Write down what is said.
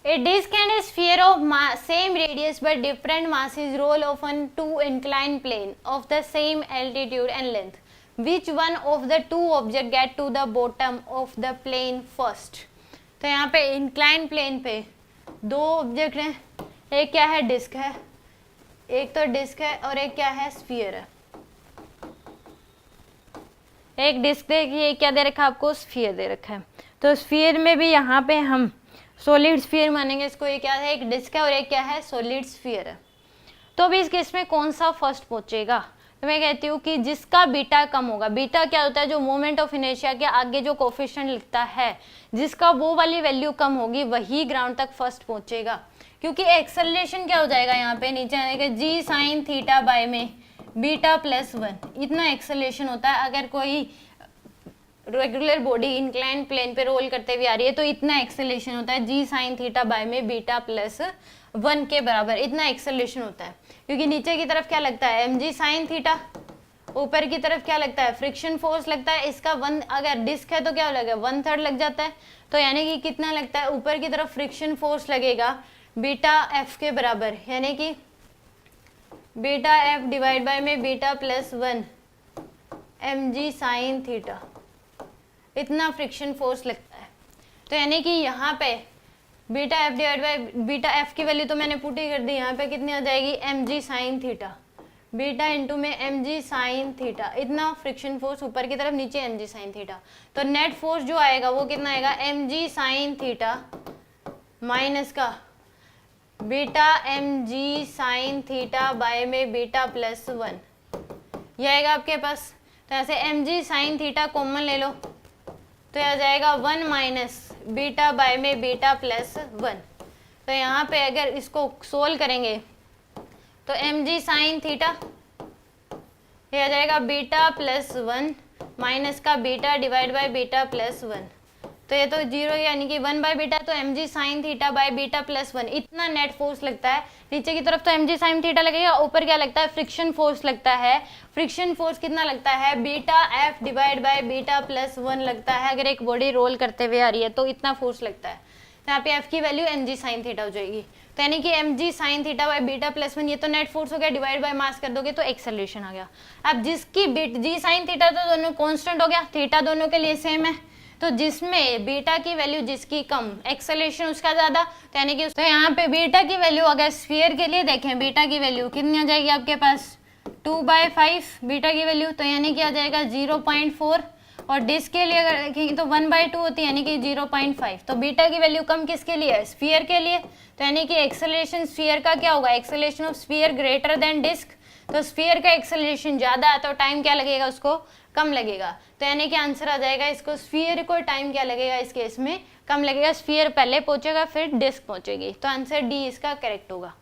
A disk and a sphere of same radius but different masses roll on two inclined plane of the same altitude and length. Which one of the two objects get to the bottom of the plane first? तो यहाँ पे inclined plane पे दो object हैं, एक क्या है disc है, एक तो डिस्क है और एक क्या है स्फीयर है। एक डिस्क देखिए क्या दे रखा है आपको, स्फीयर दे रखा है। तो स्फीयर में भी यहाँ पे हम सॉलिड स्फीयर मानेंगे इसको, ये क्या है एक डिस्क है और एक क्या है सॉलिड स्फीयर है। तो अभी इस केस में कौन सा फर्स्ट पहुंचेगा, तो मैं कहती हूँ कि जिसका बीटा कम होगा, बीटा क्या होता है जो मोमेंट ऑफ इनर्शिया के आगे जो कोफिशिएंट लिखता है, जिसका वो वाली वैल्यू कम होगी वही ग्राउंड तक फर्स्ट पहुंचेगा। क्योंकि एक्सेलरेशन क्या हो जाएगा यहाँ पे नीचे आएगा जी साइन थीटा बाय में बीटा प्लस 1, इतना एक्सेलरेशन होता है। अगर कोई रेगुलर बॉडी इंक्लाइन प्लेन पे रोल करते हुए आ रही है तो इतना एक्सेलरेशन होता है जी साइन थीटा बाय में बीटा प्लस 1 के बराबर, इतना एक्सेलरेशन होता है। क्योंकि नीचे की तरफ क्या लगता है एम जी साइन थीटा, ऊपर की तरफ क्या लगता है फ्रिक्शन फोर्स लगता है, इसका वन अगर डिस्क है तो क्या लगेगा 1/3 लग जाता है। तो यानी कि कितना लगता है ऊपर की तरफ फ्रिक्शन फोर्स लगेगा बीटा एफ के बराबर, यानी कि बीटा एफ डिवाइड बाय में beta plus 1 M G sine theta, इतना फ्रिक्शन फोर्स लगता है। तो यानी कि यहाँ पे beta F divide by beta F की वैल्यू तो मैंने पुट ही कर दी, यहाँ पे कितनी आ जाएगी M G sine theta, beta into में एम जी साइन थीटा, इतना फ्रिक्शन फोर्स ऊपर की तरफ, नीचे एम जी साइन थीटा। तो नेट फोर्स जो आएगा वो कितना आएगा M G sine theta minus का beta M G sine theta by में बीटा प्लस 1, ये आएगा आपके पास। तो ऐसे M G sine theta common ले लो तो आ जाएगा 1 माइनस बीटा बाय में बीटा प्लस 1। तो यहाँ पे अगर इसको सोल्व करेंगे तो एम जी साइन थीटा ये आ जाएगा बीटा प्लस 1 माइनस का beta divide by beta plus 1, तो ये तो 0 यानी कि 1 बाय बीटा, तो M G sine theta by beta plus 1, इतना नेट फोर्स लगता है। नीचे की तरफ तो एम जी साइन थीटा लगेगा, ऊपर क्या लगता है फ्रिक्शन फोर्स लगता है। फ्रिक्शन फोर्स कितना लगता है beta F divide by beta plus 1 लगता है। अगर एक बॉडी रोल करते हुए आ रही है तो इतना फोर्स लगता है। तो यहाँ पे एफ की value M G sine theta हो जाएगी। तो यानी कि M G sine theta by beta plus 1 ये तो नेट फोर्स हो गया, डिवाइड बाय मास कर दोगे तो एक्सेलरेशन आ गया। अब जिसकी जी साइन थीटा तो दोनों कॉन्स्टेंट हो गया, थीटा दोनों के लिए सेम है, तो जिसमें बीटा की वैल्यू जिसकी कम एक्सेलरेशन उसका ज्यादा, तो यानी कि तो यहाँ पे बीटा की वैल्यू अगर स्फीयर के लिए देखें बीटा की वैल्यू कितनी आ जाएगी आपके पास 2/5 बीटा की वैल्यू, तो यानी कि आ जाएगा 0.4, और डिस्क के लिए अगर देखेंगे तो 1/2 होती है यानी कि 0.5। तो बीटा की वैल्यू कम किसके लिए है स्फीयर के लिए, तो यानी कि एक्सेलरेशन स्फीयर का क्या होगा acceleration of sphere greater than disc. तो स्फीयर का एक्सेलरेशन ज्यादा है तो टाइम क्या लगेगा उसको कम लगेगा। तो यानी कि आंसर आ जाएगा इसको स्फीयर को टाइम क्या लगेगा इस केस में कम लगेगा, स्फीयर पहले पहुंचेगा फिर डिस्क पहुंचेगी। तो आंसर डी इसका करेक्ट होगा।